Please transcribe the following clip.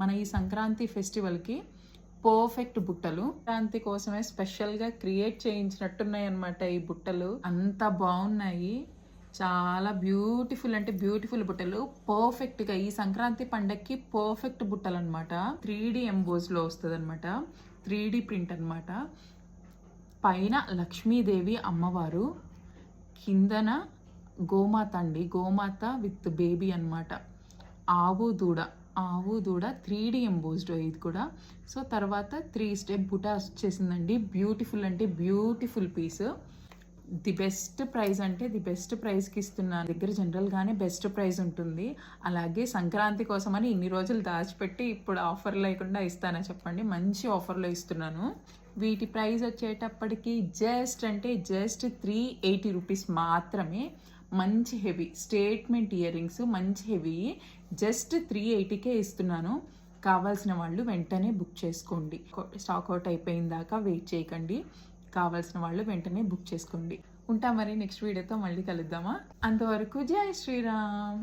మన ఈ సంక్రాంతి ఫెస్టివల్కి పర్ఫెక్ట్ బుట్టలు. సంక్రాంతి కోసమే స్పెషల్గా క్రియేట్ చేయించినట్టున్నాయి అన్నమాట. ఈ బుట్టలు అంత బాగున్నాయి, చాలా బ్యూటిఫుల్ అంటే బ్యూటిఫుల్ బుట్టలు. పర్ఫెక్ట్గా ఈ సంక్రాంతి పండగకి పర్ఫెక్ట్ బుట్టలు అనమాట. 3D ఎంబోస్లో వస్తుంది అనమాట, 3D ప్రింట్ అనమాట. పైన లక్ష్మీదేవి అమ్మవారు, కిందన గోమాత అండి, గోమాత విత్ బేబీ అనమాట. ఆవు దూడ 3D ఎంబోస్డ్ ఇది కూడా. సో తర్వాత 3 స్టెప్ బుటా వచ్చేసిందండి. బ్యూటిఫుల్ అంటే beautiful piece. The best price అంటే ది బెస్ట్ ప్రైస్కి ఇస్తున్నాను. దగ్గర జనరల్గానే బెస్ట్ ప్రైస్ ఉంటుంది, అలాగే సంక్రాంతి కోసమని ఇన్ని రోజులు దాచిపెట్టి ఇప్పుడు ఆఫర్ లేకుండా ఇస్తానా చెప్పండి? మంచి ఆఫర్లో ఇస్తున్నాను. వీటి ప్రైస్ వచ్చేటప్పటికి జస్ట్ 380 రూపీస్ మాత్రమే. మంచి హెవీ స్టేట్మెంట్ ఇయర్ రింగ్స్, మంచి హెవీ, జస్ట్ 380కే ఇస్తున్నాను. కావాల్సిన వాళ్ళు వెంటనే బుక్ చేసుకోండి. స్టాక్ అవుట్ అయిపోయిన దాకా వెయిట్ చేయకండి. కావాల్సిన వాళ్ళు వెంటనే బుక్ చేసుకోండి. ఉంటా మరి, నెక్స్ట్ వీడియోతో మళ్ళీ కలుద్దామా? అంతవరకు జై శ్రీరామ్.